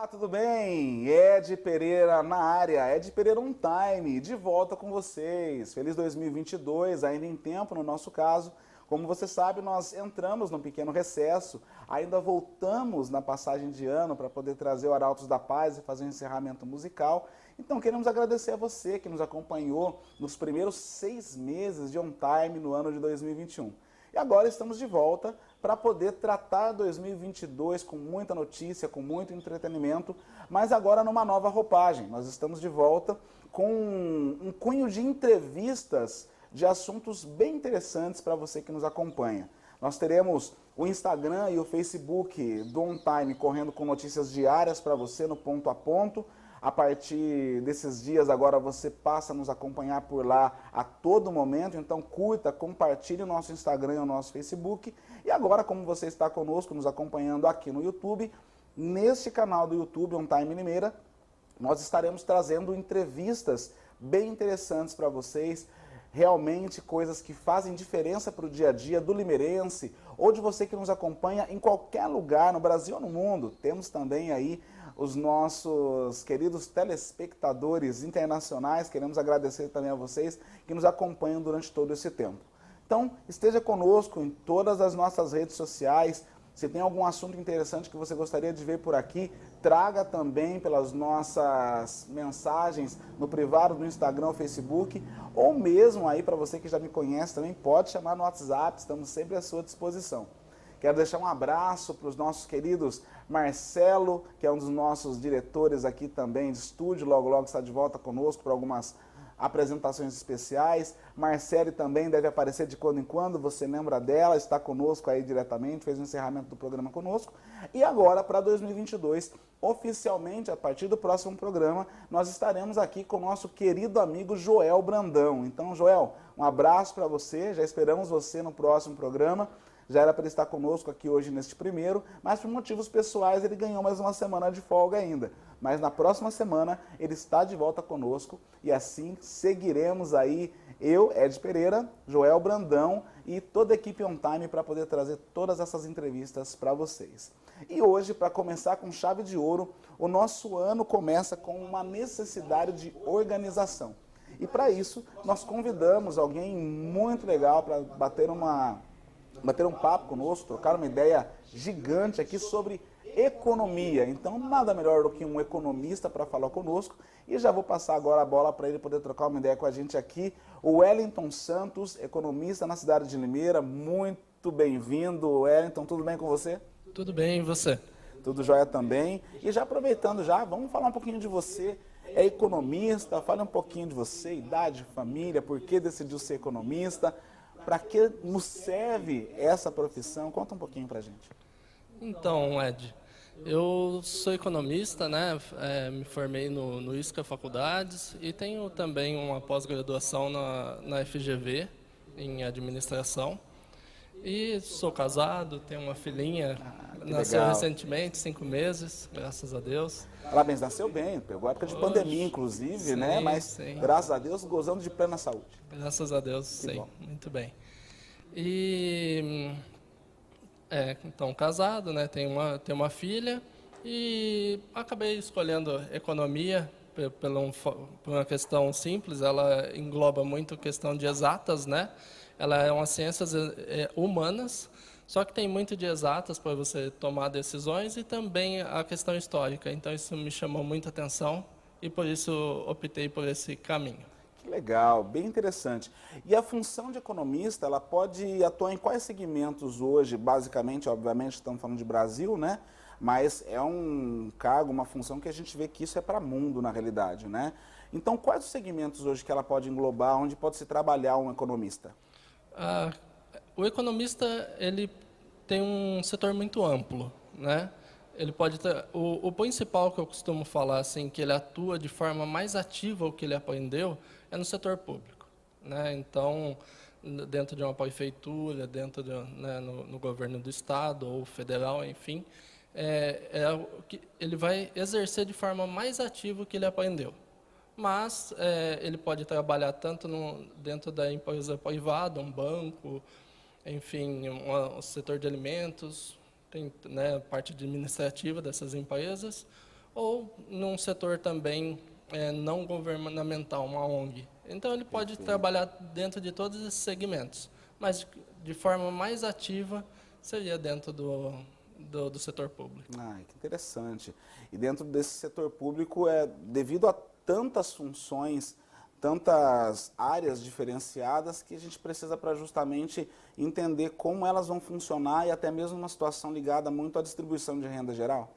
Olá, tudo bem? Ed Pereira na área, Ed Pereira On Time, de volta com vocês. Feliz 2022, ainda em tempo no nosso caso. Como você sabe, nós entramos num pequeno recesso, ainda voltamos na passagem de ano para poder trazer o Arautos da Paz e fazer um encerramento musical. Então queremos agradecer a você que nos acompanhou nos primeiros 6 meses de On Time no ano de 2021. E agora estamos de volta para poder tratar 2022 com muita notícia, com muito entretenimento, mas agora numa nova roupagem. Nós estamos de volta com um cunho de entrevistas de assuntos bem interessantes para você que nos acompanha. Nós teremos o Instagram e o Facebook do On Time correndo com notícias diárias para você no ponto a ponto. A partir desses dias agora você passa a nos acompanhar por lá a todo momento, então curta, compartilhe o nosso Instagram e o nosso Facebook. E agora, como você está conosco, nos acompanhando aqui no YouTube, neste canal do YouTube, On Time Limeira, nós estaremos trazendo entrevistas bem interessantes para vocês, realmente coisas que fazem diferença para o dia a dia do limeirense ou de você que nos acompanha em qualquer lugar, no Brasil ou no mundo. Temos também aí os nossos queridos telespectadores internacionais, queremos agradecer também a vocês que nos acompanham durante todo esse tempo. Então, esteja conosco em todas as nossas redes sociais. Se tem algum assunto interessante que você gostaria de ver por aqui, traga também pelas nossas mensagens no privado do Instagram ou Facebook, ou mesmo aí para você que já me conhece também, pode chamar no WhatsApp, estamos sempre à sua disposição. Quero deixar um abraço para os nossos queridos Marcelo, que é um dos nossos diretores aqui também de estúdio, logo está de volta conosco para algumas apresentações especiais. Marcele também deve aparecer de quando em quando, você lembra dela, está conosco aí diretamente, fez o encerramento do programa conosco. E agora, para 2022, oficialmente, a partir do próximo programa, nós estaremos aqui com o nosso querido amigo Joel Brandão. Então, Joel, um abraço para você, já esperamos você no próximo programa. Já era para ele estar conosco aqui hoje neste primeiro, mas por motivos pessoais ele ganhou mais uma semana de folga ainda. Mas na próxima semana ele está de volta conosco e assim seguiremos aí, eu, Ed Pereira, Joel Brandão e toda a equipe On Time para poder trazer todas essas entrevistas para vocês. E hoje, para começar com chave de ouro, o nosso ano começa com uma necessidade de organização. E para isso, nós convidamos alguém muito legal para bater um papo conosco, trocar uma ideia gigante aqui sobre economia. Então, nada melhor do que um economista para falar conosco. E já vou passar agora a bola para ele poder trocar uma ideia com a gente aqui. O Wellington Santos, economista na cidade de Limeira. Muito bem-vindo, Wellington. Tudo bem com você? Tudo bem, e você? Tudo jóia também. E já aproveitando vamos falar um pouquinho de você. É economista, fale um pouquinho de você, idade, família, por que decidiu ser economista. Para que nos serve essa profissão? Conta um pouquinho para a gente. Então, Ed, eu sou economista, né? Me formei no ISCA Faculdades e tenho também uma pós-graduação na FGV, em administração. E sou casado, tenho uma filhinha, nasceu legal. recentemente, 5 meses, graças a Deus. Parabéns, nasceu bem, pegou a época de pandemia, inclusive, sim, né? Mas, sim. graças a Deus, gozando de plena saúde. Graças a Deus, sim, bom. muito bem. E, então, casado, né? Tenho uma filha e acabei escolhendo economia por uma questão simples. Ela engloba muito questão de exatas, né? Ela é uma ciências humanas, só que tem muito de exatas para você tomar decisões e também a questão histórica. Então, isso me chamou muita atenção e por isso optei por esse caminho. Que legal, bem interessante. E a função de economista, ela pode atuar em quais segmentos hoje? Basicamente, obviamente, estamos falando de Brasil, né? Mas é um cargo, uma função que a gente vê que isso é para mundo, na realidade, né? Então, quais os segmentos hoje que ela pode englobar, onde pode se trabalhar um economista? O economista, ele tem um setor muito amplo, né? Ele pode ter, o principal que eu costumo falar, assim, que ele atua de forma mais ativa o que ele aprendeu, é no setor público, né? Então, dentro de uma prefeitura, né, no governo do estado ou federal, enfim, ele vai exercer de forma mais ativa o que ele aprendeu. Mas ele pode trabalhar tanto dentro da empresa privada, um banco, enfim, um setor de alimentos, tem, né, parte administrativa dessas empresas, ou num setor também não governamental, uma ONG. Então, ele pode trabalhar dentro de todos esses segmentos, mas de forma mais ativa seria dentro do setor público. Ah, que interessante. E dentro desse setor público, devido a tantas funções, tantas áreas diferenciadas, que a gente precisa para justamente entender como elas vão funcionar e até mesmo uma situação ligada muito à distribuição de renda geral?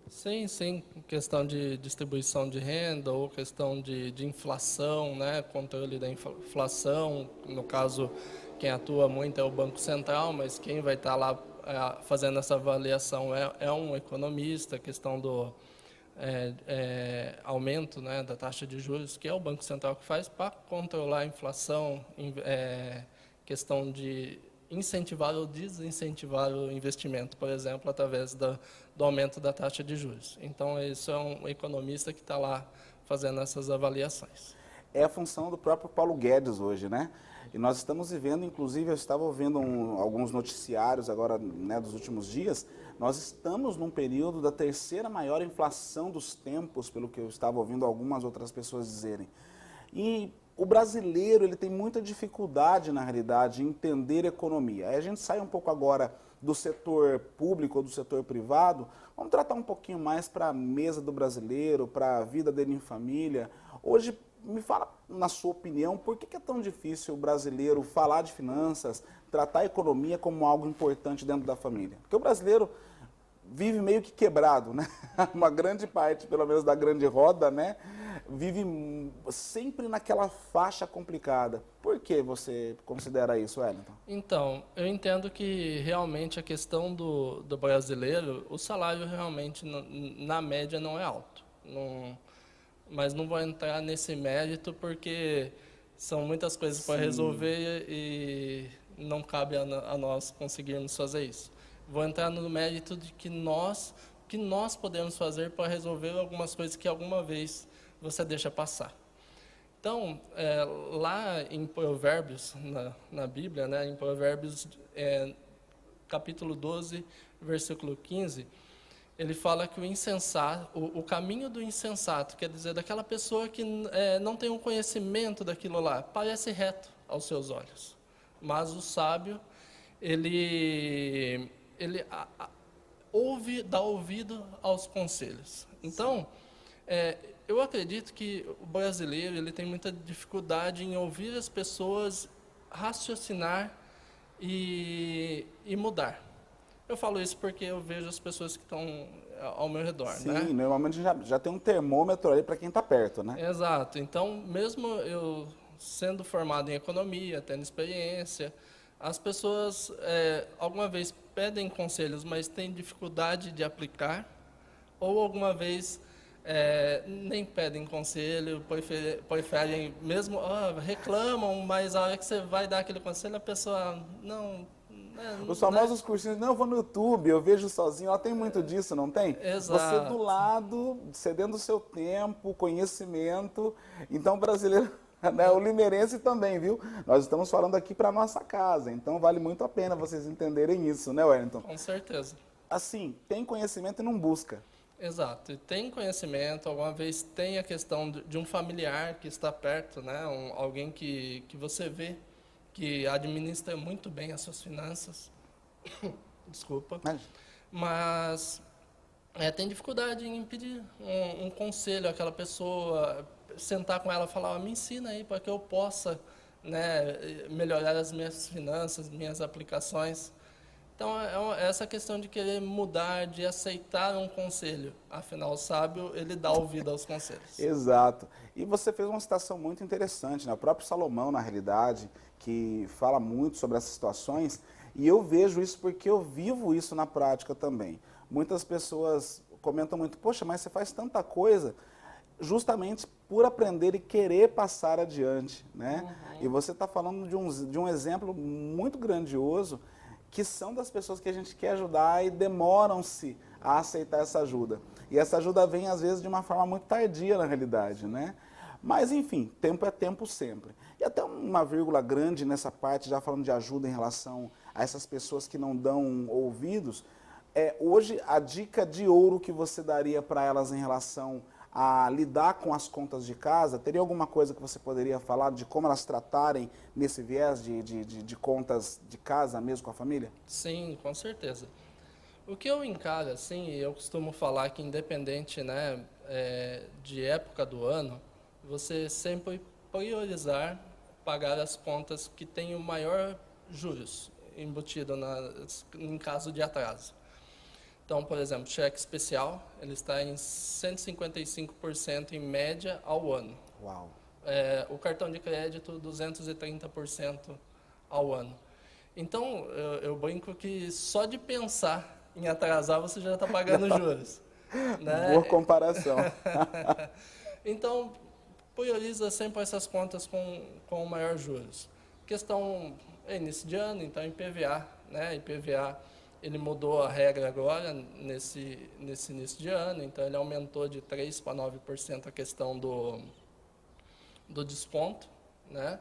Sim, sim, questão de distribuição de renda ou questão de inflação, né, controle da inflação. No caso, quem atua muito é o Banco Central, mas quem vai estar lá fazendo essa avaliação é um economista, questão do aumento, né, da taxa de juros, que é o Banco Central que faz para controlar a inflação, questão de incentivar ou desincentivar o investimento, por exemplo, através do aumento da taxa de juros. Então, isso é um economista que está lá fazendo essas avaliações. É a função do próprio Paulo Guedes hoje, né? E nós estamos vivendo, inclusive, eu estava ouvindo alguns noticiários agora, né, dos últimos dias, nós estamos num período da terceira maior inflação dos tempos, pelo que eu estava ouvindo algumas outras pessoas dizerem. E o brasileiro, ele tem muita dificuldade, na realidade, em entender economia. Aí a gente sai um pouco agora do setor público ou do setor privado, vamos tratar um pouquinho mais para a mesa do brasileiro, para a vida dele em família. Hoje, me fala, na sua opinião, por que é tão difícil o brasileiro falar de finanças, tratar a economia como algo importante dentro da família? Porque o brasileiro vive meio que quebrado, né? Uma grande parte, pelo menos da grande roda, né? Vive sempre naquela faixa complicada. Por que você considera isso, Wellington? Então, eu entendo que realmente a questão do brasileiro, o salário realmente, na média, não é alto. Mas não vou entrar nesse mérito porque são muitas coisas para resolver e não cabe a nós conseguirmos fazer isso. Vou entrar no mérito de que nós podemos fazer para resolver algumas coisas que alguma vez você deixa passar. Então, lá em Provérbios, na Bíblia, né, em Provérbios, capítulo 12, versículo 15, ele fala que o insensato, o caminho do insensato, quer dizer, daquela pessoa que não tem um conhecimento daquilo lá, parece reto aos seus olhos. Mas o sábio, ele dá ouvido aos conselhos. Então, eu acredito que o brasileiro ele tem muita dificuldade em ouvir as pessoas, raciocinar e mudar. Eu falo isso porque eu vejo as pessoas que estão ao meu redor, Sim, né? normalmente já tem um termômetro ali para quem está perto, né? Exato. Então, mesmo eu sendo formado em economia, tendo experiência, as pessoas alguma vez pedem conselhos, mas têm dificuldade de aplicar, ou alguma vez nem pedem conselho, preferem mesmo, reclamam, mas a hora que você vai dar aquele conselho, a pessoa não... Os famosos cursinhos, não, eu vou no YouTube, eu vejo sozinho, ela tem muito disso, não tem? Exato. Você do lado, cedendo o seu tempo, conhecimento. Então, o brasileiro, né, o limeirense também, viu? Nós estamos falando aqui para nossa casa, então vale muito a pena vocês entenderem isso, né, Wellington? Com certeza. Assim, tem conhecimento e não busca. Exato. E tem conhecimento, alguma vez tem a questão de um familiar que está perto, né? Alguém que você vê que administra muito bem as suas finanças. Desculpa. Mas tem dificuldade em pedir um conselho àquela pessoa, sentar com ela e falar, me ensina aí para que eu possa, né, melhorar as minhas finanças, minhas aplicações. Então, essa questão de querer mudar, de aceitar um conselho. Afinal, o sábio, ele dá ouvido aos conselhos. Exato. E você fez uma citação muito interessante, né? O próprio Salomão, na realidade, que fala muito sobre essas situações, e eu vejo isso porque eu vivo isso na prática também. Muitas pessoas comentam muito, poxa, mas você faz tanta coisa, justamente por aprender e querer passar adiante, né? Uhum. E você está falando de um exemplo muito grandioso, que são das pessoas que a gente quer ajudar e demoram-se a aceitar essa ajuda. E essa ajuda vem, às vezes, de uma forma muito tardia, na realidade, né? Mas, enfim, tempo é tempo sempre. E até uma vírgula grande nessa parte, já falando de ajuda em relação a essas pessoas que não dão ouvidos, Hoje, a dica de ouro que você daria para elas em relação a lidar com as contas de casa, teria alguma coisa que você poderia falar de como elas tratarem nesse viés de contas de casa mesmo com a família? Sim, com certeza. O que eu encaro, assim, eu costumo falar que independente, né, de época do ano, você sempre priorizar pagar as contas que têm o maior juros embutido em caso de atraso. Então, por exemplo, cheque especial, ele está em 155% em média ao ano. Uau! O cartão de crédito, 230% ao ano. Então, eu brinco que só de pensar em atrasar, você já está pagando juros. Né? Boa comparação. Então, prioriza sempre essas contas com maior juros. Questão, início de ano, então IPVA, né? IPVA, ele mudou a regra agora, nesse início de ano, então ele aumentou de 3% para 9% a questão do desconto, né?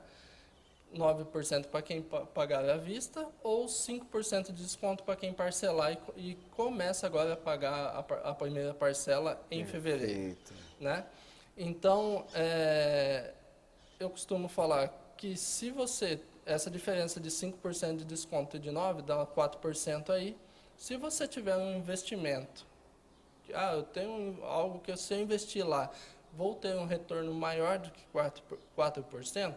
9% para quem pagar à vista ou 5% de desconto para quem parcelar e começa agora a pagar a primeira parcela em fevereiro. Né? Então, eu costumo falar que se você, essa diferença de 5% de desconto e de 9% dá 4% aí, se você tiver um investimento, eu tenho algo que se eu investir lá, vou ter um retorno maior do que 4%,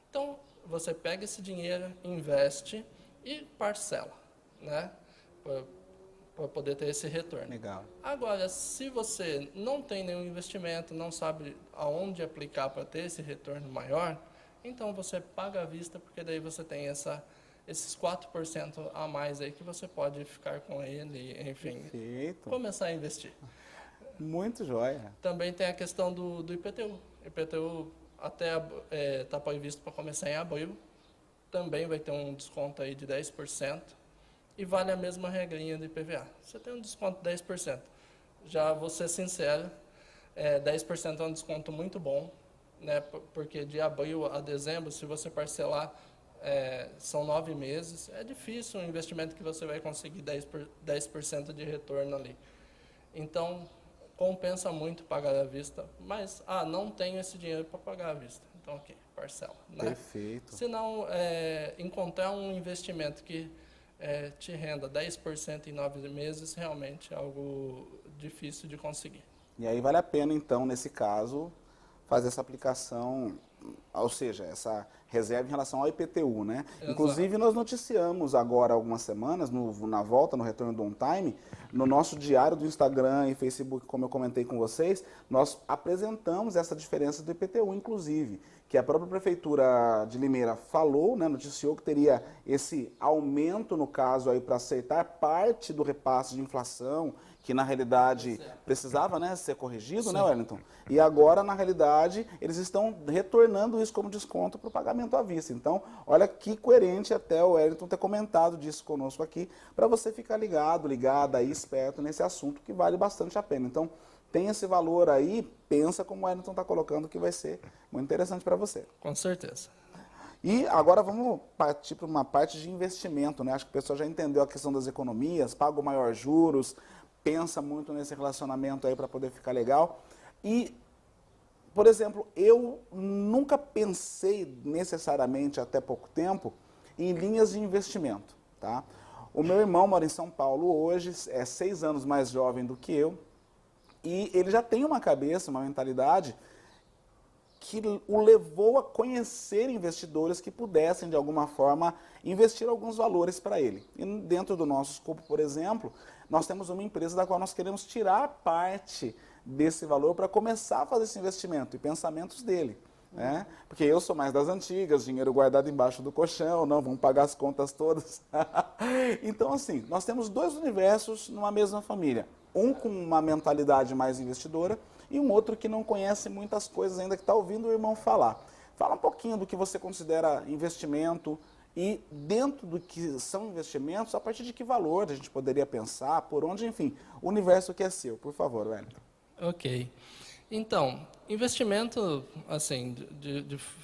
então você pega esse dinheiro, investe e parcela, né? Para poder ter esse retorno. Legal. Agora, se você não tem nenhum investimento, não sabe aonde aplicar para ter esse retorno maior, então você paga à vista, porque daí você tem esses 4% a mais aí que você pode ficar com ele, enfim, Perfeito. começar a investir. Muito joia. Também tem a questão do IPTU. IPTU até está previsto para começar em abril, também vai ter um desconto aí de 10%, e vale a mesma regrinha do IPVA. Você tem um desconto de 10%. Já vou ser sincero, 10% é um desconto muito bom, né, porque de abril a dezembro, se você parcelar, são 9 meses, é difícil um investimento que você vai conseguir 10% de retorno ali. Então, compensa muito pagar à vista, mas não tenho esse dinheiro para pagar à vista. Então, ok, parcela. Né? Perfeito. Se não, encontrar um investimento que te renda 10% em 9 meses, realmente é algo difícil de conseguir. E aí vale a pena, então, nesse caso, fazer essa aplicação, ou seja, essa reserva em relação ao IPTU, né? Exato. Inclusive, nós noticiamos agora, algumas semanas, na volta, no retorno do On Time, no nosso diário do Instagram e Facebook, como eu comentei com vocês, nós apresentamos essa diferença do IPTU, inclusive, que a própria Prefeitura de Limeira falou, né, noticiou que teria esse aumento, no caso, aí para aceitar parte do repasse de inflação, que na realidade precisava, né, ser corrigido, né, Wellington? E agora, na realidade, eles estão retornando isso como desconto para o pagamento à vista. Então, olha que coerente até o Wellington ter comentado disso conosco aqui, para você ficar ligado, ligada aí, esperto nesse assunto que vale bastante a pena. Então, tem esse valor aí, pensa como o Wellington está colocando, que vai ser muito interessante para você. Com certeza. E agora vamos partir para uma parte de investimento, né? Acho que o pessoal já entendeu a questão das economias, paga o maior juros, pensa muito nesse relacionamento aí para poder ficar legal. E, por exemplo, eu nunca pensei necessariamente até pouco tempo em linhas de investimento, tá? O meu irmão mora em São Paulo hoje, é 6 anos mais jovem do que eu, e ele já tem uma cabeça, uma mentalidade que o levou a conhecer investidores que pudessem, de alguma forma, investir alguns valores para ele. E dentro do nosso escopo, por exemplo, nós temos uma empresa da qual nós queremos tirar parte desse valor para começar a fazer esse investimento e pensamentos dele. Né? Porque eu sou mais das antigas, dinheiro guardado embaixo do colchão, não, vamos pagar as contas todas. Então, assim, nós temos 2 universos numa mesma família. Um com uma mentalidade mais investidora e um outro que não conhece muitas coisas ainda, que está ouvindo o irmão falar. Fala um pouquinho do que você considera investimento e dentro do que são investimentos, a partir de que valor a gente poderia pensar, por onde, enfim, o universo que é seu. Por favor, Wellington. Ok. Então, investimento, assim,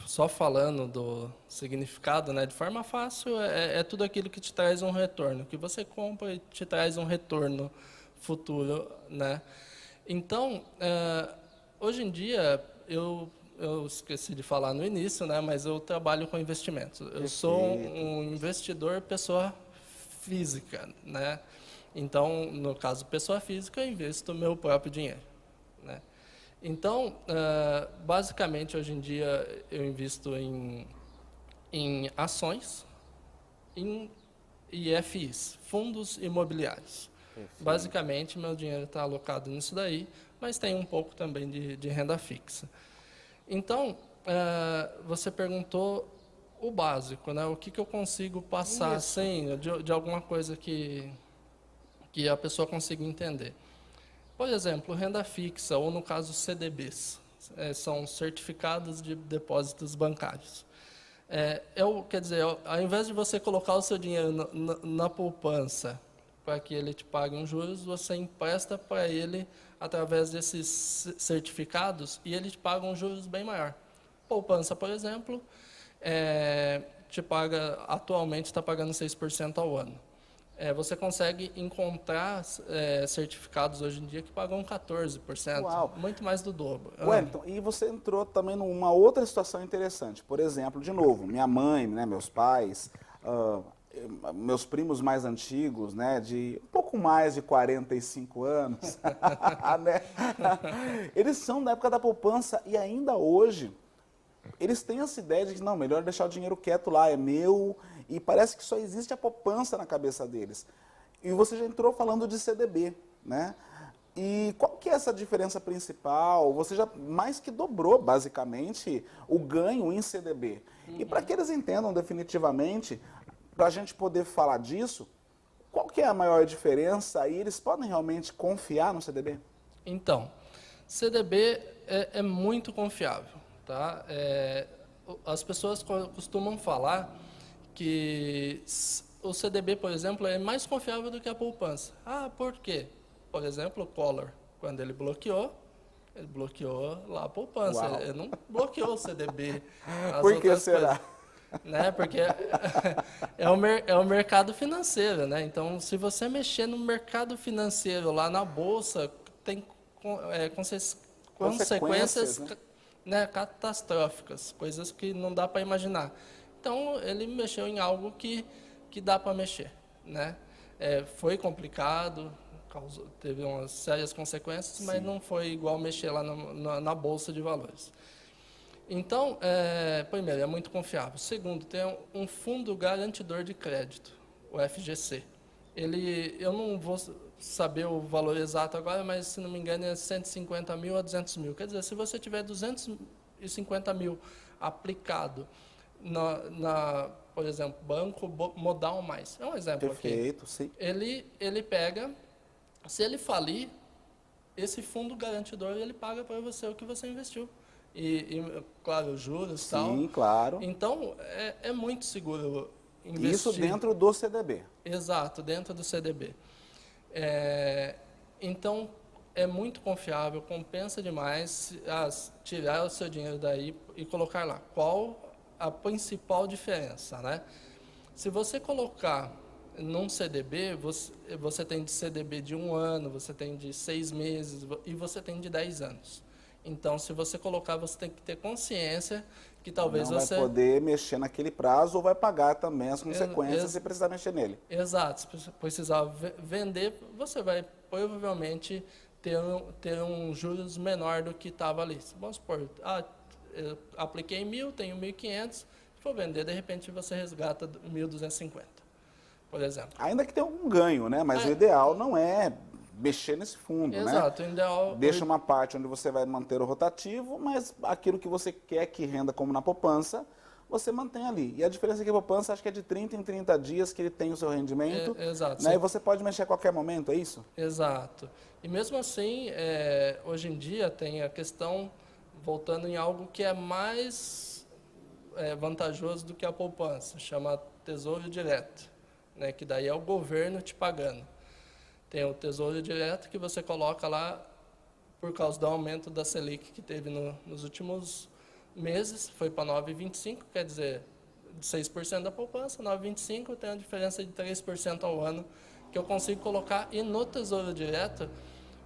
só falando do significado, né, de forma fácil, é tudo aquilo que te traz um retorno, que você compra e te traz um retorno futuro, né? Então, hoje em dia, eu esqueci de falar no início, né, mas eu trabalho com investimentos. Eu sou Perfeito. um investidor pessoa física, né? Então, no caso pessoa física, eu investo o meu próprio dinheiro, né? Então, basicamente, hoje em dia, eu invisto em ações e FIs, fundos imobiliários. Perfeito. Basicamente, meu dinheiro está alocado nisso daí, mas tem um pouco também de renda fixa. Então, você perguntou o básico, né? O que eu consigo passar, Isso. assim, de alguma coisa que a pessoa consiga entender. Por exemplo, renda fixa, ou no caso CDBs, são certificados de depósitos bancários. Quer dizer, ao invés de você colocar o seu dinheiro na poupança para que ele te pague uns juros, você empresta para ele através desses certificados e ele te paga um juros bem maior. Poupança, por exemplo, te paga, atualmente está pagando 6% ao ano. Você consegue encontrar certificados hoje em dia que pagam 14%, Uau. muito mais do dobro. Wellington, e você entrou também numa outra situação interessante. Por exemplo, de novo, minha mãe, né, meus pais, meus primos mais antigos, né, de um pouco mais de 45 anos, né, eles são da época da poupança e ainda hoje eles têm essa ideia de que não, melhor deixar o dinheiro quieto lá, é meu, e parece que só existe a poupança na cabeça deles. E você já entrou falando de CDB, né? E qual que é essa diferença principal? Você já mais que dobrou, basicamente, o ganho em CDB. E para que eles entendam definitivamente, para a gente poder falar disso, qual que é a maior diferença e eles podem realmente confiar no CDB? Então, CDB é muito confiável, tá? As pessoas costumam falar que o CDB, por exemplo, é mais confiável do que a poupança. Ah, por quê? Por exemplo, o Collor, quando ele bloqueou lá a poupança, Uau! ele não bloqueou o CDB, as Por que outras será? coisas, né? Porque é o mercado financeiro, né? Então, se você mexer no mercado financeiro lá na bolsa, tem Consequências, consequências, né? né, catastróficas, coisas que não dá para imaginar. Então, ele mexeu em algo que dá para mexer, né? Foi complicado, teve umas sérias consequências, mas Sim. não foi igual mexer lá na bolsa de valores. Então, primeiro, é muito confiável. Segundo, tem um fundo garantidor de crédito, o FGC. Eu não vou saber o valor exato agora, mas se não me engano é 150 mil a 200 mil. Quer dizer, se você tiver 250 mil aplicado por exemplo, Banco Modal Mais, é um exemplo aqui. Perfeito, sim. Ele pega, se ele falir, esse fundo garantidor ele paga para você o que você investiu. Claro, os juros e tal. Sim, claro. Então, é muito seguro Isso investir. dentro do CDB. Exato, dentro do CDB. Então, é muito confiável, compensa demais tirar o seu dinheiro daí e colocar lá. Qual a principal diferença, né? Se você colocar num CDB, você tem de CDB de 1 ano, você tem de 6 meses e você tem de 10 anos. Então, se você colocar, você tem que ter consciência que talvez Não vai você... poder mexer naquele prazo ou vai pagar também as consequências se precisar mexer nele. Exato, se precisar vender, você vai provavelmente ter um juros menor do que estava ali. Vamos supor, eu apliquei 1.000, tenho 1.500, se for vender, de repente você resgata 1.250, por exemplo. Ainda que tenha algum ganho, né? Mas o ideal não é mexer nesse fundo, Exato, né? o ideal... Deixa uma parte onde você vai manter o rotativo, mas aquilo que você quer que renda como na poupança, você mantém ali. E a diferença é que a poupança acho que é de 30 em 30 dias que ele tem o seu rendimento, Exato. né? E você pode mexer a qualquer momento, é isso? Exato. E mesmo assim, hoje em dia tem a questão, voltando em algo que é mais vantajoso do que a poupança, chama Tesouro Direto, né? Que daí é o governo te pagando. Tem o Tesouro Direto que você coloca lá por causa do aumento da Selic que teve nos últimos meses, foi para 9,25, quer dizer, de 6% da poupança, 9,25 tem a diferença de 3% ao ano que eu consigo colocar, e no Tesouro Direto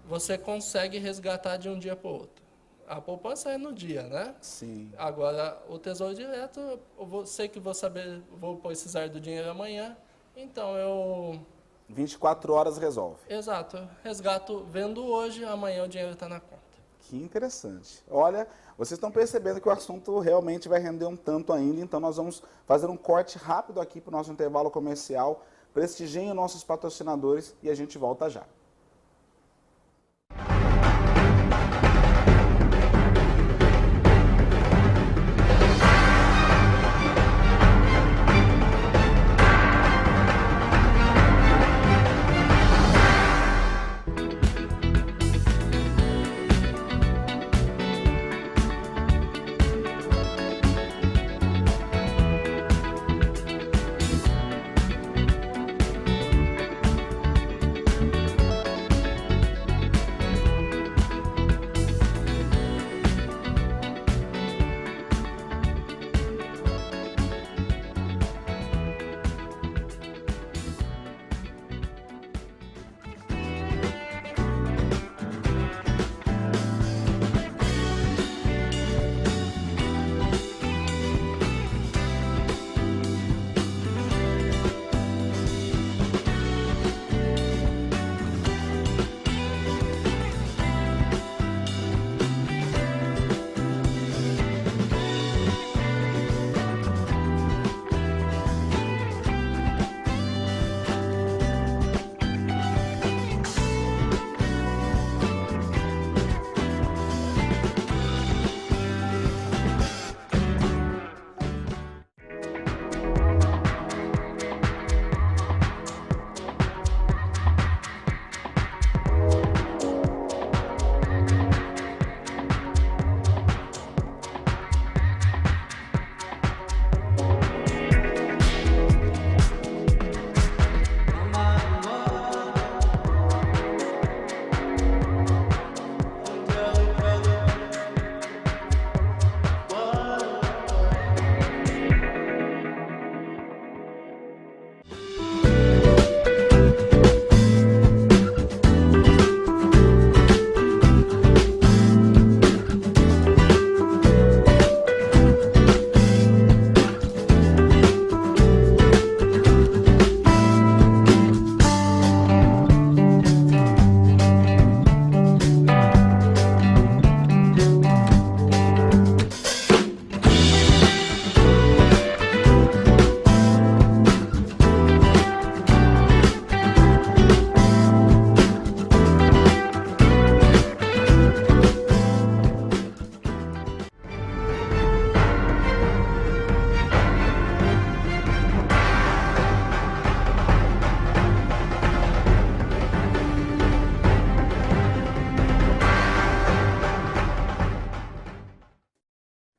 você consegue resgatar de um dia para o outro. A poupança é no dia, né? Sim. Agora, o Tesouro Direto, sei que vou precisar do dinheiro amanhã, então eu... 24 horas resolve. Exato, resgato vendo hoje, amanhã o dinheiro está na conta. Que interessante. Olha, vocês estão percebendo que o assunto realmente vai render um tanto ainda, então nós vamos fazer um corte rápido aqui para o nosso intervalo comercial. Prestigiem os nossos patrocinadores e a gente volta já.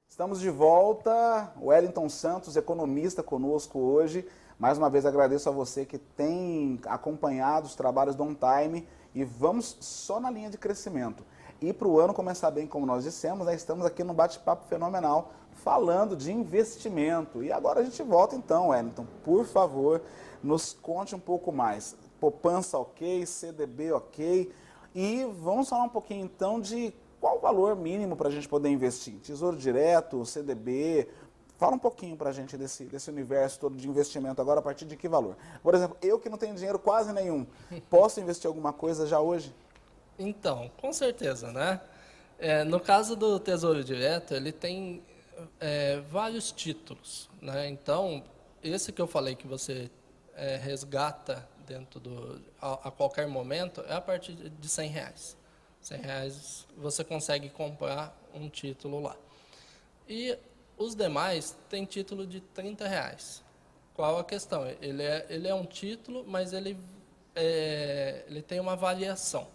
Estamos de volta, Wellington Santos, economista, conosco hoje. Mais uma vez agradeço a você que tem acompanhado os trabalhos do On Time e vamos só na linha de crescimento. E para o ano começar bem, como nós dissemos, né, estamos aqui no bate-papo fenomenal falando de investimento. E agora a gente volta então, Wellington, por favor, nos conte um pouco mais. Poupança ok, CDB ok, e vamos falar um pouquinho então de qual o valor mínimo para a gente poder investir? Tesouro Direto, CDB? Fala um pouquinho para a gente desse universo todo de investimento agora, a partir de que valor? Por exemplo, eu que não tenho dinheiro quase nenhum, posso investir alguma coisa já hoje? Então, com certeza, né? No caso do Tesouro Direto, ele tem vários títulos, né? Então, esse que eu falei que você resgata a qualquer momento é a partir de R$100. R$100 você consegue comprar um título lá. E os demais têm título de R$30. Qual a questão? Ele é um título, mas ele tem uma variação.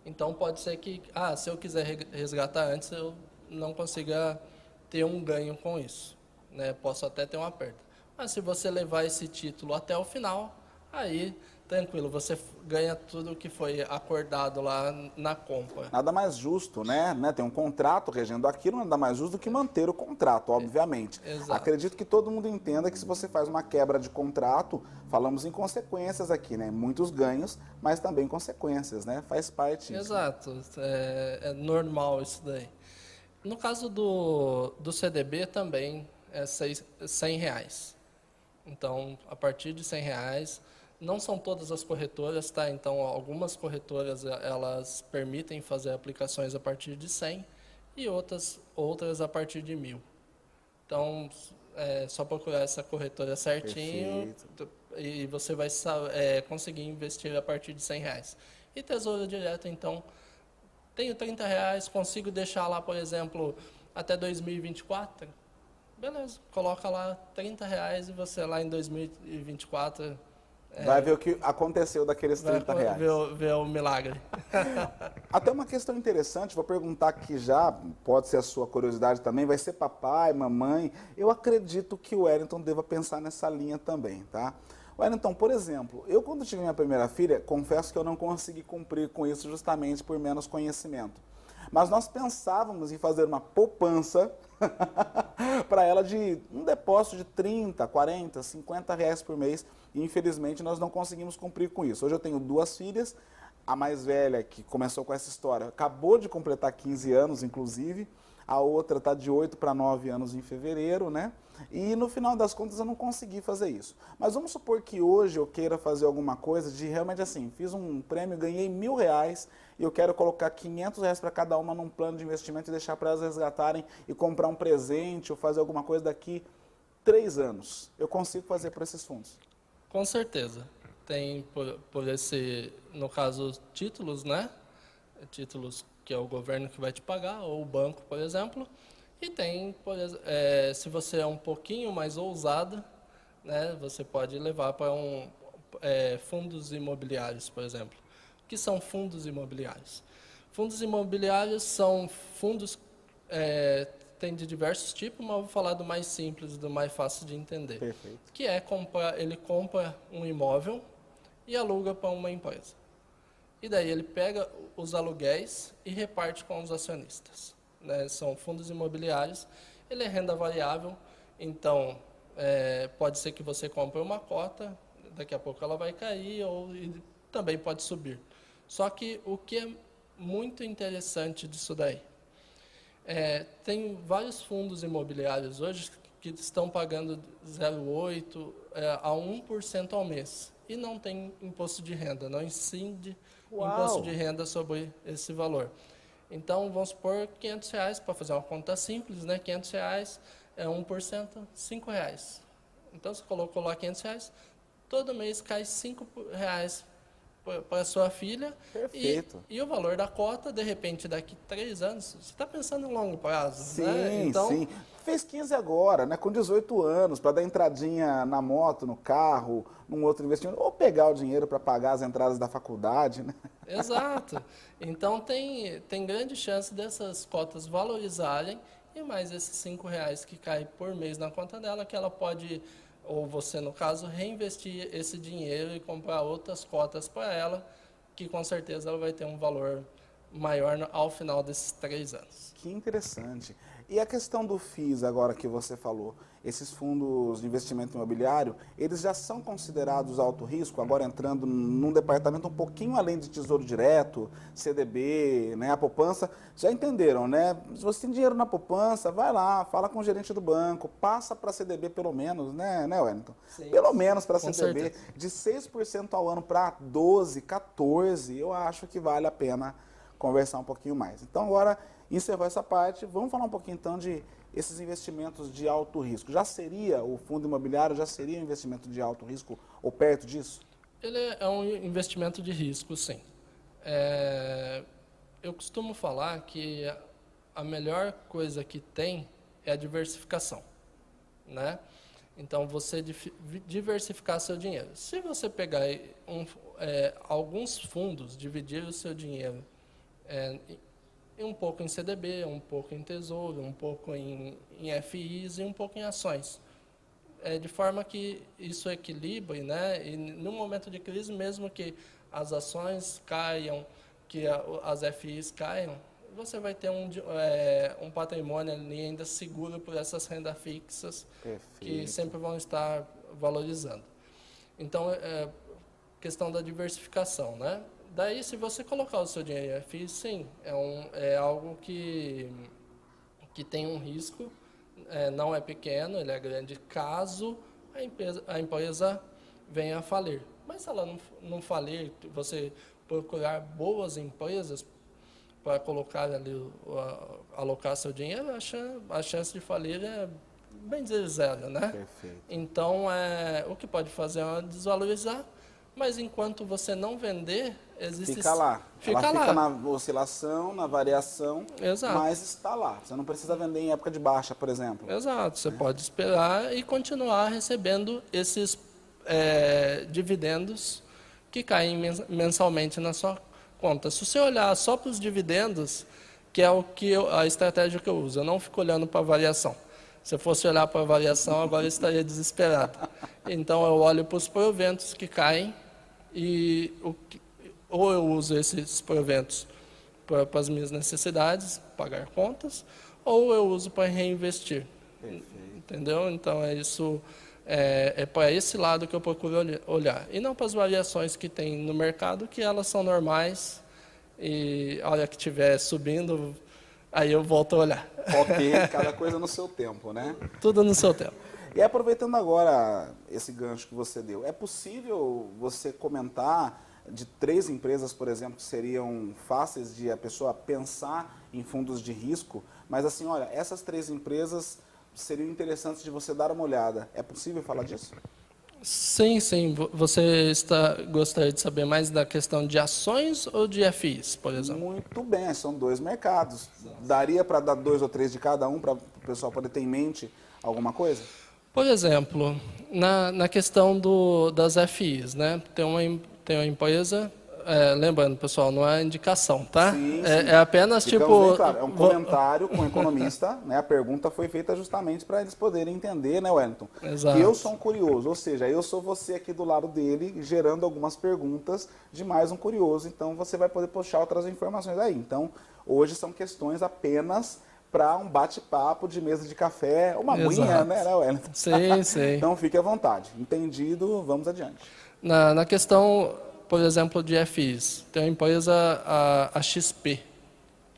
Então, pode ser que, se eu quiser resgatar antes, eu não consiga ter um ganho com isso, né? Posso até ter uma perda. Mas se você levar esse título até o final, aí tranquilo, você ganha tudo que foi acordado lá na compra. Nada mais justo, né? Tem um contrato regendo aquilo, nada mais justo do que manter o contrato, obviamente. Exato. Acredito que todo mundo entenda que se você faz uma quebra de contrato, falamos em consequências aqui, né? Muitos ganhos, mas também consequências, né? Faz parte disso. Exato, é normal isso daí. No caso do CDB também é R$ 100. Então, a partir de R$ 100, não são todas as corretoras, tá? Então, algumas corretoras elas permitem fazer aplicações a partir de 100 e outras a partir de 1.000. Então, é só procurar essa corretora certinho. Perfeito. E você vai conseguir investir a partir de R$ 100. E Tesouro Direto, então, tenho R$ 30, consigo deixar lá, por exemplo, até 2024. Beleza, coloca lá R$ 30 e você lá em 2024 Vai ver o que aconteceu daqueles vai R$ 30. ver o milagre. Até uma questão interessante, vou perguntar aqui já, pode ser a sua curiosidade também, vai ser papai, mamãe. Eu acredito que o Wellington deva pensar nessa linha também, tá? Wellington, por exemplo, eu quando tive minha primeira filha, confesso que eu não consegui cumprir com isso justamente por menos conhecimento. Mas nós pensávamos em fazer uma poupança para ela de um depósito de 30, 40, 50 reais por mês. E infelizmente nós não conseguimos cumprir com isso. Hoje eu tenho 2 filhas, a mais velha que começou com essa história acabou de completar 15 anos, inclusive. A outra está de 8 para 9 anos em fevereiro, né? E no final das contas eu não consegui fazer isso. Mas vamos supor que hoje eu queira fazer alguma coisa de realmente assim, fiz um prêmio, ganhei R$ 1.000 e eu quero colocar R$ 500 para cada uma num plano de investimento e deixar para elas resgatarem e comprar um presente ou fazer alguma coisa daqui 3 anos. Eu consigo fazer por esses fundos? Com certeza. Tem por esse, no caso, títulos, né? Títulos que é o governo que vai te pagar, ou o banco, por exemplo. E tem, se você é um pouquinho mais ousado, né, você pode levar para fundos imobiliários, por exemplo. O que são fundos imobiliários? Fundos imobiliários são fundos, tem de diversos tipos, mas eu vou falar do mais simples, do mais fácil de entender. Perfeito. Que é ele compra um imóvel e aluga para uma empresa. E daí ele pega os aluguéis e reparte com os acionistas. Né? São fundos imobiliários, ele é renda variável, então pode ser que você compre uma cota, daqui a pouco ela vai cair e também pode subir. Só que o que é muito interessante disso daí, tem vários fundos imobiliários hoje que estão pagando 0,8% a 1% ao mês e não tem imposto de renda, não incide imposto de renda sobre esse valor. Então, vamos supor R$ 500 para fazer uma conta simples, né? R$ 500 é 1%, R$ 5. Então, você colocou lá R$ 500, todo mês cai R$ 5 para sua filha. Perfeito. E o valor da cota, de repente, daqui 3 anos, você está pensando em longo prazo, Sim, né? Então, sim. Fez 15 agora, né? Com 18 anos, para dar entradinha na moto, no carro, num outro investimento, ou pegar o dinheiro para pagar as entradas da faculdade, né? exato. Então, tem grande chance dessas cotas valorizarem e mais esses R$ 5 que cai por mês na conta dela, que ela pode, ou você, no caso, reinvestir esse dinheiro e comprar outras cotas para ela, que com certeza ela vai ter um valor maior ao final desses 3 anos. Que interessante. E a questão do FIIs agora que você falou, esses fundos de investimento imobiliário, eles já são considerados alto risco, agora entrando num departamento um pouquinho além de Tesouro Direto, CDB, né, a poupança, já entenderam, né? Se você tem dinheiro na poupança, vai lá, fala com o gerente do banco, passa para CDB pelo menos, né, Wellington? Sim, pelo menos para com CDB, certeza. de 6% ao ano para 12, 14, eu acho que vale a pena conversar um pouquinho mais. Então agora, encerrou essa parte, vamos falar um pouquinho então de esses investimentos de alto risco. Já seria o fundo imobiliário, já seria um investimento de alto risco ou perto disso? Ele é um investimento de risco, sim. Eu costumo falar que a melhor coisa que tem é a diversificação, né? Então, você diversificar seu dinheiro. Se você pegar alguns fundos, dividir o seu dinheiro um pouco em CDB, um pouco em Tesouro, um pouco em FIs e um pouco em ações. de forma que isso equilibre, né? E no momento de crise, mesmo que as ações caiam, que as FIs caiam, você vai ter um patrimônio ali ainda seguro por essas rendas fixas que Perfeito. sempre vão estar valorizando. Então, questão da diversificação, né? Daí, se você colocar o seu dinheiro em FI, sim, é algo que tem um risco, não é pequeno, ele é grande, caso a empresa venha a falir. Mas se ela não falir, você procurar boas empresas para colocar ali, alocar seu dinheiro, a chance de falir é bem dizer zero, né? Perfeito. Então, o que pode fazer é desvalorizar, mas enquanto você não vender, existe... Fica lá. Fica Ela lá. fica na oscilação, na variação, Exato. mas está lá. Você não precisa vender em época de baixa, por exemplo. Exato, você pode esperar e continuar recebendo esses dividendos que caem mensalmente na sua conta. Se você olhar só para os dividendos, que é a estratégia que eu uso, eu não fico olhando para a variação. Se eu fosse olhar para a variação, agora eu estaria desesperado. Então, eu olho para os proventos que caem e ou eu uso esses proventos para as minhas necessidades, pagar contas, ou eu uso para reinvestir. Perfeito. Entendeu? Então, é para esse lado que eu procuro olhar. E não para as variações que tem no mercado, que elas são normais, e a hora que estiver subindo, aí eu volto a olhar. Ok, cada coisa no seu tempo, né? Tudo no seu tempo. E aproveitando agora esse gancho que você deu, é possível você comentar de 3 empresas, por exemplo, que seriam fáceis de a pessoa pensar em fundos de risco, mas assim, olha, essas 3 empresas seriam interessantes de você dar uma olhada. É possível falar disso? Sim, sim. Você gostaria de saber mais da questão de ações ou de FIs, por exemplo? Muito bem, são 2 mercados. Daria para dar 2 ou 3 de cada um para o pessoal poder ter em mente alguma coisa? Por exemplo, na questão das FIs, né? Tem uma empresa, lembrando, pessoal, não é indicação, tá? Sim, sim. É apenas Ficamos bem tipo... claro, é um comentário com o economista, né? A pergunta foi feita justamente para eles poderem entender, né, Wellington? Exato. Que eu sou um curioso, ou seja, eu sou você aqui do lado dele, gerando algumas perguntas de mais um curioso, então você vai poder puxar outras informações aí. Então, hoje são questões apenas para um bate-papo de mesa de café, uma aguinha, né, Wellington? Sim, sim. Então, fique à vontade. Entendido, vamos adiante. Na questão, por exemplo, de FIs, tem a empresa, a XP.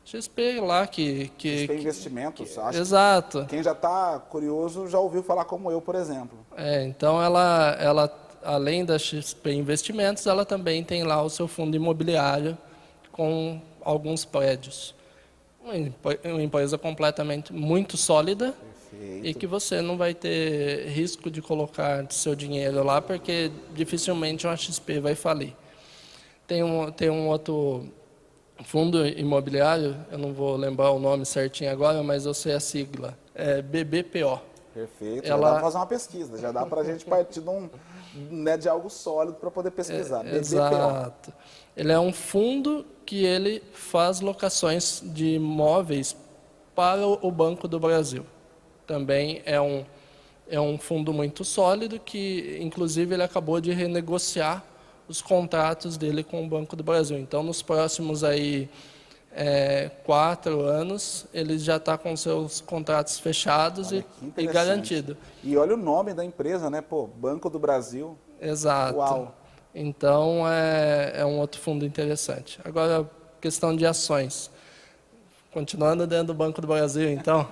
XP lá que XP Investimentos, acho exato. que quem já está curioso já ouviu falar como eu, por exemplo. Então, ela, além da XP Investimentos, ela também tem lá o seu fundo imobiliário com alguns prédios. Uma empresa completamente muito sólida. Perfeito. E que você não vai ter risco de colocar seu dinheiro lá, porque dificilmente uma XP vai falir. Tem um outro fundo imobiliário, eu não vou lembrar o nome certinho agora, mas eu sei a sigla, é BBPO. Perfeito, já dá para fazer uma pesquisa, já dá para a gente partir de algo sólido para poder pesquisar. Exato. Ele é um fundo que ele faz locações de imóveis para o Banco do Brasil. Também é um fundo muito sólido que, inclusive, ele acabou de renegociar os contratos dele com o Banco do Brasil. Então, nos próximos 4 anos, ele já está com seus contratos fechados e garantido. E olha o nome da empresa, né? Pô, Banco do Brasil. Exato. Uau. Então, é um outro fundo interessante. Agora, questão de ações. Continuando dentro do Banco do Brasil, então.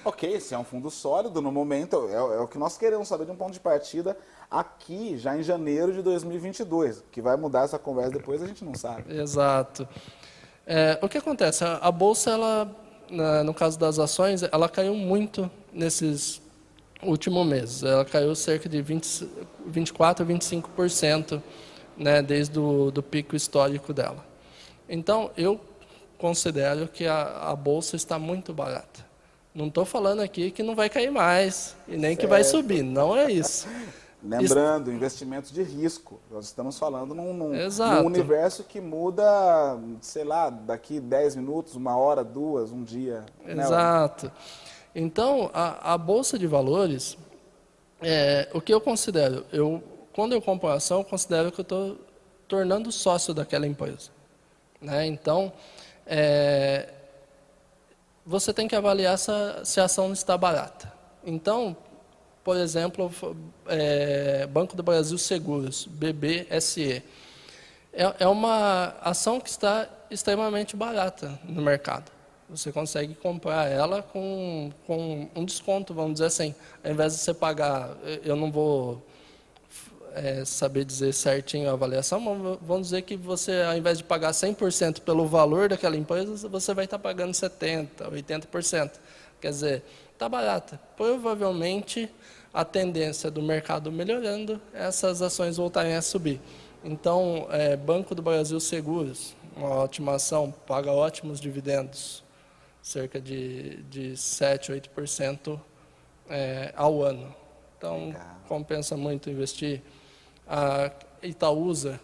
Ok, se é um fundo sólido, no momento, é o que nós queremos saber de um ponto de partida aqui, já em janeiro de 2022. Que vai mudar essa conversa depois, a gente não sabe. Exato. O que acontece? A Bolsa, no caso das ações, ela caiu muito nesses últimos meses. Ela caiu cerca de 24% a 25%, né, desde o pico histórico dela. Então, eu considero que a Bolsa está muito barata. Não estou falando aqui que não vai cair mais e nem que vai subir, não é isso. Lembrando, investimentos de risco. Nós estamos falando num universo que muda, sei lá, daqui 10 minutos, 1 hora, 2, um dia. Exato. Então, a Bolsa de Valores, O que eu considero? Quando eu compro uma ação, eu considero que eu estou tornando sócio daquela empresa, né? Então, você tem que avaliar se a ação está barata. Então, por exemplo, Banco do Brasil Seguros, BBSE, é uma ação que está extremamente barata no mercado. Você consegue comprar ela com um desconto, vamos dizer assim. Ao invés de você pagar, eu não vou saber dizer certinho a avaliação, mas vamos dizer que você, ao invés de pagar 100% pelo valor daquela empresa, você vai estar pagando 70%, 80%. Quer dizer, está barata. Provavelmente, a tendência do mercado melhorando, essas ações voltarem a subir. Então, Banco do Brasil Seguros, uma ótima ação, paga ótimos dividendos, cerca de 7%, 8% ao ano. Então, compensa muito investir. A Itaúsa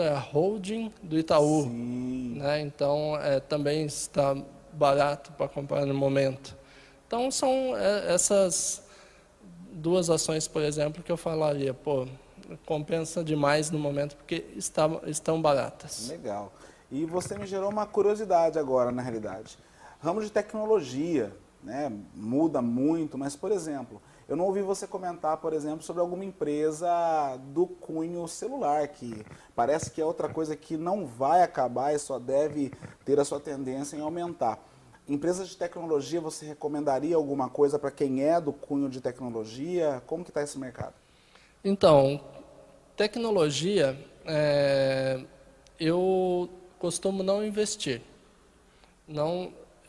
é a holding do Itaú, né? Então, também está barato para comprar no momento. Então, são essas duas ações, por exemplo, que eu falaria, compensa demais no momento, porque estão baratas. Legal. E você me gerou uma curiosidade agora, na realidade. Ramo de tecnologia, né, muda muito, mas, por exemplo, eu não ouvi você comentar, por exemplo, sobre alguma empresa do cunho celular, que parece que é outra coisa que não vai acabar e só deve ter a sua tendência em aumentar. Empresas de tecnologia, você recomendaria alguma coisa para quem é do cunho de tecnologia? Como que está esse mercado? Então, tecnologia, eu costumo não investir.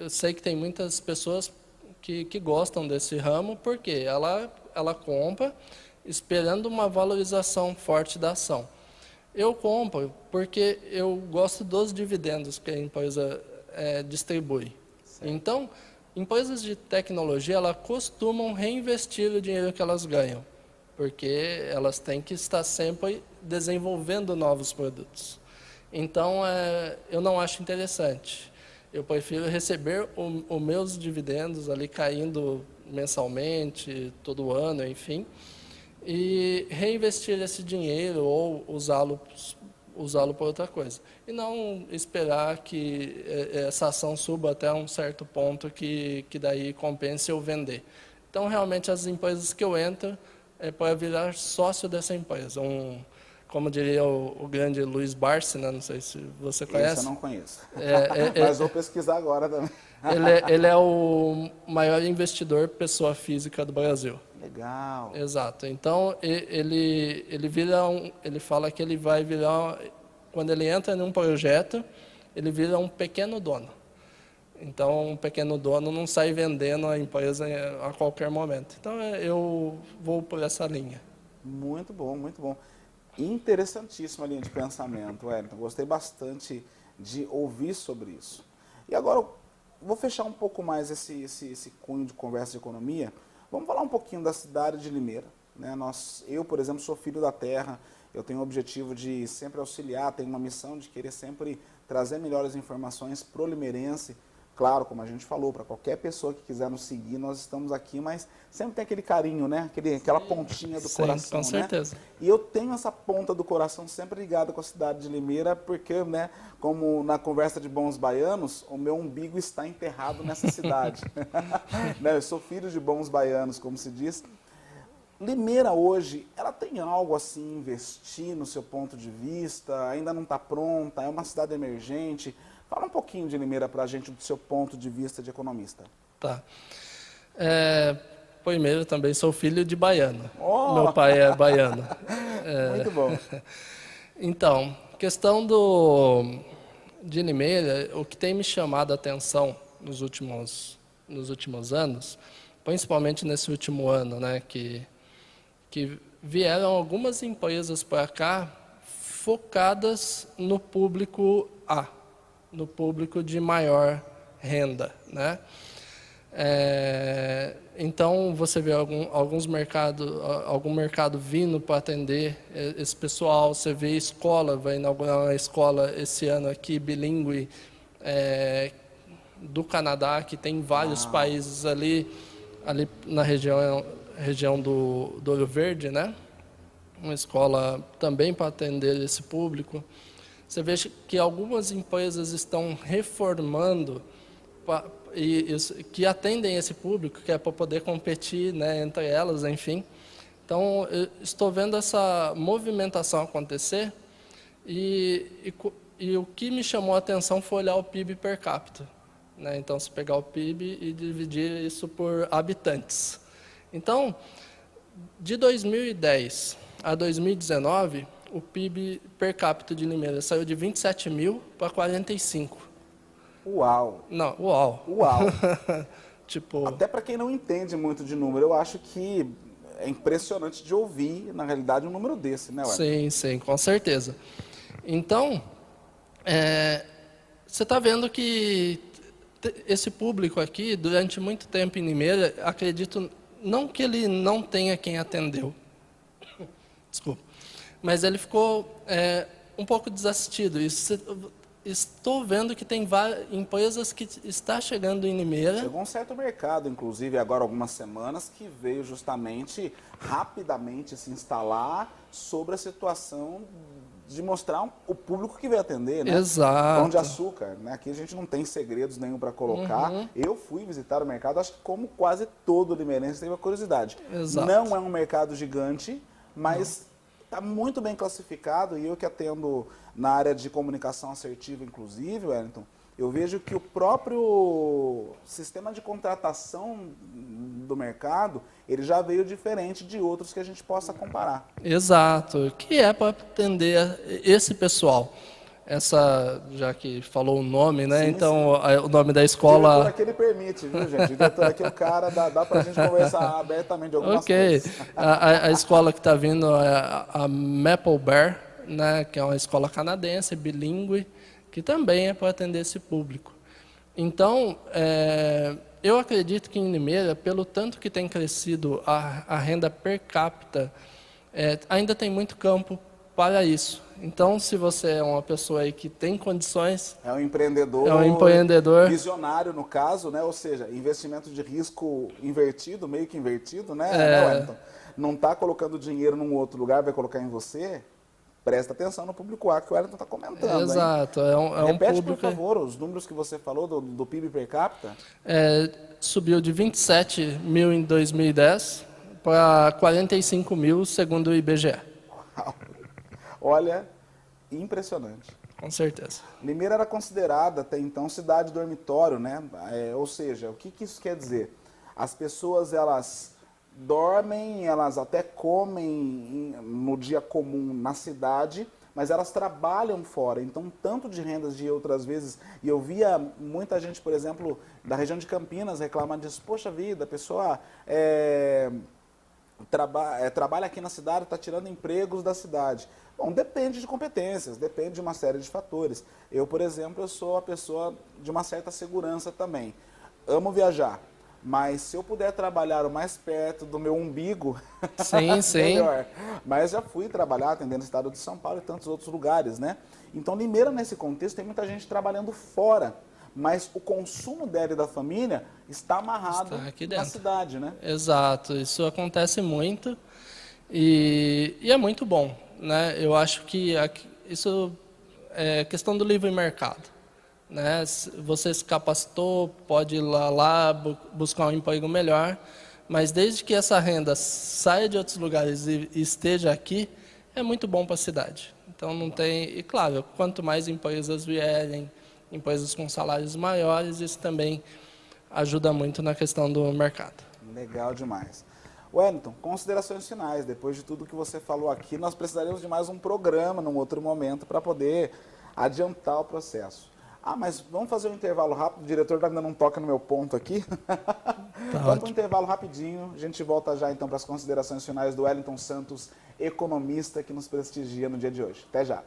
Eu sei que tem muitas pessoas que gostam desse ramo, porque ela compra esperando uma valorização forte da ação. Eu compro porque eu gosto dos dividendos que a empresa distribui. Certo. Então, empresas de tecnologia, elas costumam reinvestir o dinheiro que elas ganham, porque elas têm que estar sempre desenvolvendo novos produtos. Então, eu não acho interessante. Eu prefiro receber os meus dividendos ali caindo mensalmente, todo ano, enfim, e reinvestir esse dinheiro ou usá-lo por outra coisa. E não esperar que essa ação suba até um certo ponto que daí compense eu vender. Então, realmente, as empresas que eu entro é para virar sócio dessa empresa. Como diria o grande Luiz Barsi, né? Não sei se você conhece. Esse eu não conheço. Mas vou pesquisar agora também. Ele é o maior investidor pessoa física do Brasil. Legal. Exato. Então, ele fala que ele vai virar, quando ele entra num projeto, ele vira um pequeno dono. Então, um pequeno dono não sai vendendo a empresa a qualquer momento. Então, eu vou por essa linha. Muito bom, muito bom. Interessantíssima linha de pensamento, Wellington. Gostei bastante de ouvir sobre isso. E agora, vou fechar um pouco mais esse cunho de conversa de economia. Vamos falar um pouquinho da cidade de Limeira, né? Eu, por exemplo, sou filho da terra. Eu tenho o objetivo de sempre auxiliar, tenho uma missão de querer sempre trazer melhores informações pro limeirense. Claro, como a gente falou, para qualquer pessoa que quiser nos seguir, nós estamos aqui, mas sempre tem aquele carinho, né? Aquela pontinha do coração, com certeza. Né? E eu tenho essa ponta do coração sempre ligada com a cidade de Limeira, porque, né, como na conversa de bons baianos, o meu umbigo está enterrado nessa cidade. Né? Eu sou filho de bons baianos, como se diz. Limeira hoje, ela tem algo assim, investir no seu ponto de vista, ainda não está pronta, é uma cidade emergente. Fala um pouquinho de Limeira para a gente, do seu ponto de vista de economista. Tá. Primeiro, também sou filho de baiano. Oh! Meu pai é baiano. Muito bom. Então, questão de Limeira, o que tem me chamado a atenção nos últimos anos, principalmente nesse último ano, né, que vieram algumas empresas para cá focadas no público A, no público de maior renda, né? Então, você vê algum mercado vindo para atender esse pessoal. Você vê escola, vai inaugurar uma escola esse ano aqui, bilíngue, do Canadá, que tem vários países ali na região região do Ouro Verde, né? Uma escola também para atender esse público. Você vê que algumas empresas estão reformando que atendem esse público, que é para poder competir, né, entre elas, enfim. Então, eu estou vendo essa movimentação acontecer e o que me chamou a atenção foi olhar o PIB per capita, né? Então, se pegar o PIB e dividir isso por habitantes. Então, de 2010 a 2019, o PIB per capita de Limeira saiu de 27 mil para 45. Uau! Não, uau! Uau! Tipo... Até para quem não entende muito de número, eu acho que é impressionante de ouvir, na realidade, um número desse, né, Wellington? Sim, sim, com certeza. Então, você está vendo que esse público aqui, durante muito tempo em Limeira, acredito, não que ele não tenha quem atendeu, desculpa, mas ele ficou um pouco desassistido. Estou vendo que tem várias empresas que está chegando em Limeira. Chegou um certo mercado, inclusive, agora algumas semanas, que veio justamente rapidamente se instalar sobre a situação de mostrar o público que veio atender, né? Exato. Pão de açúcar, né? Aqui a gente não tem segredos nenhum para colocar. Eu fui visitar o mercado, acho que como quase todo limeirense teve a curiosidade. Exato. Não é um mercado gigante, mas está muito bem classificado, e eu que atendo na área de comunicação assertiva, inclusive, Wellington, eu vejo que o próprio sistema de contratação do mercado, ele já veio diferente de outros que a gente possa comparar. Exato, que é para atender esse pessoal. Já que falou o nome, né? Sim, então, sim. O nome da escola... O diretor aqui ele permite, viu, gente? O diretor aqui, o cara, dá pra gente conversar abertamente de algumas coisas. A escola que está vindo é a Maple Bear, né? Que é uma escola canadense, bilíngue, que também é para atender esse público. Então, eu acredito que em Limeira, pelo tanto que tem crescido a renda per capita, ainda tem muito campo para isso. Então, se você é uma pessoa aí que tem condições... É um empreendedor visionário, no caso, né? Ou seja, investimento de risco invertido, meio que invertido, né, Wellington? Não está colocando dinheiro num outro lugar, vai colocar em você? Presta atenção no público-A que o Wellington está comentando. Exato. Repete, um público... por favor, os números que você falou do PIB per capita. Subiu de 27 mil em 2010 para 45 mil, segundo o IBGE. Uau. Olha, impressionante. Com certeza. Limeira era considerada até então cidade dormitório, né? Ou seja, o que isso quer dizer? As pessoas, elas dormem, elas até comem no dia comum na cidade, mas elas trabalham fora. Então, tanto de rendas de outras vezes, e eu via muita gente, por exemplo, da região de Campinas reclamando disso, poxa vida, a pessoa trabalha aqui na cidade, está tirando empregos da cidade. Bom, depende de competências, depende de uma série de fatores. Eu, por exemplo, eu sou a pessoa de uma certa segurança também. Amo viajar, mas se eu puder trabalhar o mais perto do meu umbigo, melhor. Mas já fui trabalhar atendendo o estado de São Paulo e tantos outros lugares, né? Então, Limeira, nesse contexto, tem muita gente trabalhando fora, mas o consumo dela e da família está amarrado na cidade, né? Exato, isso acontece muito e é muito bom, né? Eu acho que isso é questão do livre mercado, né? Você se capacitou, pode ir lá buscar um emprego melhor, mas desde que essa renda saia de outros lugares e esteja aqui, é muito bom para a cidade. Então não tem, e claro, quanto mais empresas vierem, empresas com salários maiores, isso também ajuda muito na questão do mercado. Legal demais. Wellington, considerações finais. Depois de tudo que você falou aqui, nós precisaríamos de mais um programa num outro momento para poder adiantar o processo. Mas vamos fazer um intervalo rápido. O diretor ainda não toca no meu ponto aqui. Vamos para um intervalo rapidinho. A gente volta já então para as considerações finais do Wellington Santos, economista que nos prestigia no dia de hoje. Até já.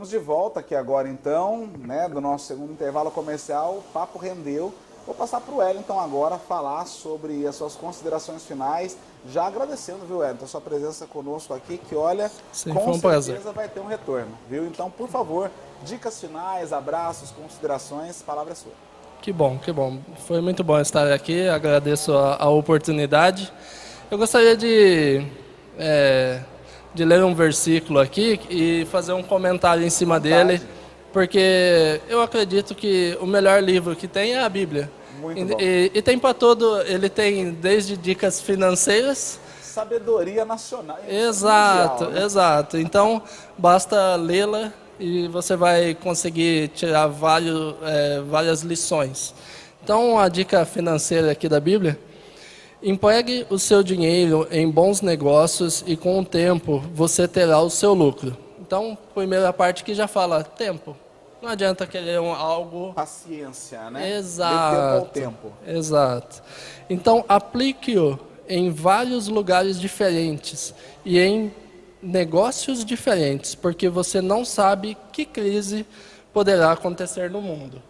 Estamos de volta aqui agora então, né, do nosso segundo intervalo comercial. O papo rendeu. Vou passar para o Wellington agora falar sobre as suas considerações finais, já agradecendo, viu, Wellington, a sua presença conosco aqui, que olha, Sim, com foi um prazer. certeza vai ter um retorno, viu? Então, por favor, dicas finais, abraços, considerações, palavra é sua. Que bom, que bom. Foi muito bom estar aqui, agradeço a oportunidade. Eu gostaria de ler um versículo aqui e fazer um comentário em cima dele, porque eu acredito que o melhor livro que tem é a Bíblia. Muito bom. E tem para todo, ele tem desde dicas financeiras. Sabedoria nacional. Exato, Mundial, né? exato. Então, basta lê-la e você vai conseguir tirar várias lições. Então, a dica financeira aqui da Bíblia: empregue o seu dinheiro em bons negócios e com o tempo você terá o seu lucro. Então, primeira parte que já fala tempo. Não adianta querer algo... Paciência, né? Exato. De tempo ao tempo. Exato. Então, aplique-o em vários lugares diferentes e em negócios diferentes, porque você não sabe que crise poderá acontecer no mundo.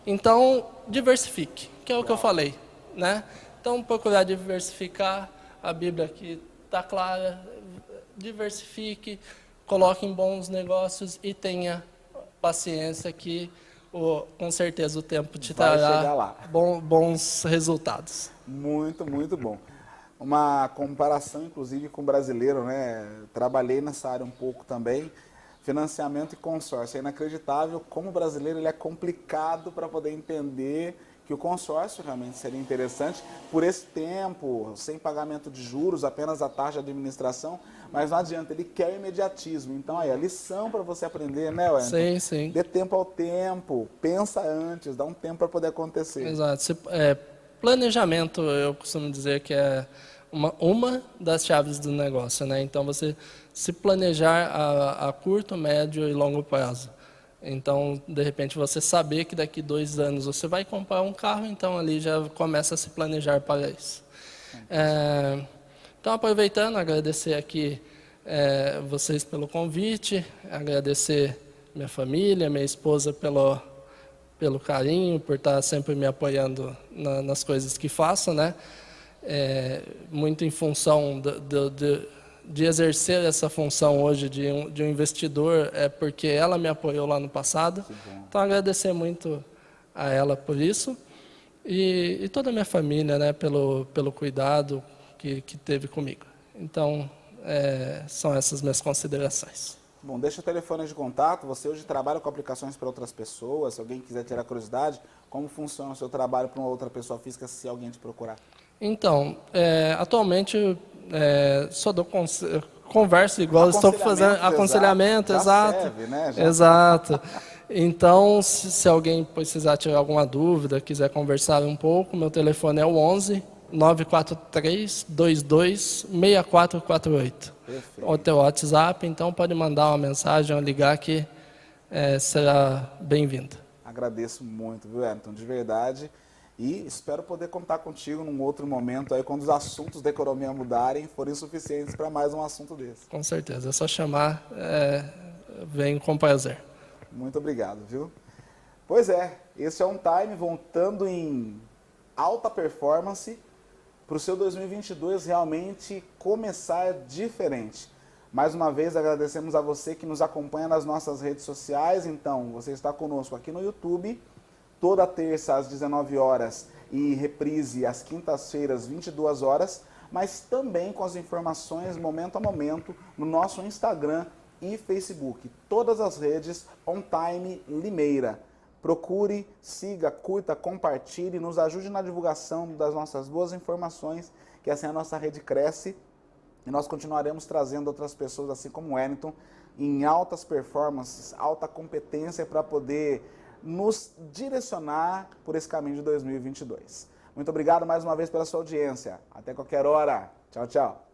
Então, diversifique, que é o que eu falei, né? Então, procurar diversificar, a Bíblia aqui está clara, diversifique, coloque em bons negócios e tenha paciência que com certeza o tempo te trará bons resultados. Muito, muito bom. Uma comparação, inclusive, com o brasileiro, né? Trabalhei nessa área um pouco também. Financiamento e consórcio. É inacreditável como o brasileiro ele é complicado para poder entender que o consórcio realmente seria interessante por esse tempo, sem pagamento de juros, apenas a taxa de administração, mas não adianta, ele quer imediatismo. Então, aí, a lição para você aprender, né, Wellington? Sim, sim. Dê tempo ao tempo, pensa antes, dá um tempo para poder acontecer. Exato. Planejamento, eu costumo dizer que é uma das chaves do negócio, né? Então, você se planejar a curto, médio e longo prazo. Então, de repente, você saber que daqui 2 anos você vai comprar um carro, então ali já começa a se planejar para isso. Então, aproveitando, agradecer aqui vocês pelo convite, agradecer minha família, minha esposa pelo carinho, por estar sempre me apoiando nas coisas que faço, né? Muito em função de exercer essa função hoje de um investidor, porque ela me apoiou lá no passado. Então, agradecer muito a ela por isso e toda a minha família, né, pelo cuidado que teve comigo. Então, são essas minhas considerações. Bom, deixa o telefone de contato. Você hoje trabalha com aplicações para outras pessoas. Se alguém quiser tirar curiosidade, como funciona o seu trabalho para uma outra pessoa física se alguém te procurar? Então, atualmente só dou conversa igual estou fazendo, aconselhamento, exato. Serve, né? Exato. Então, se alguém precisar tirar alguma dúvida, quiser conversar um pouco, meu telefone é o 11 943 22 6448. Perfeito. O teu WhatsApp, então pode mandar uma mensagem ou ligar que será bem-vindo. Agradeço muito, viu, Wellington, de verdade. E espero poder contar contigo num outro momento, aí, quando os assuntos da economia mudarem, forem suficientes para mais um assunto desse. Com certeza, é só chamar, venho com prazer. Muito obrigado, viu? Pois é, esse é um time voltando em alta performance para o seu 2022 realmente começar diferente. Mais uma vez agradecemos a você que nos acompanha nas nossas redes sociais. Então, você está conosco aqui no YouTube, toda terça às 19 horas e reprise às quintas-feiras, 22 horas, mas também com as informações momento a momento no nosso Instagram e Facebook. Todas as redes On Time Limeira. Procure, siga, curta, compartilhe, nos ajude na divulgação das nossas boas informações, que assim a nossa rede cresce e nós continuaremos trazendo outras pessoas, assim como o Wellington, em altas performances, alta competência para poder nos direcionar por esse caminho de 2022. Muito obrigado mais uma vez pela sua audiência. Até qualquer hora. Tchau, tchau.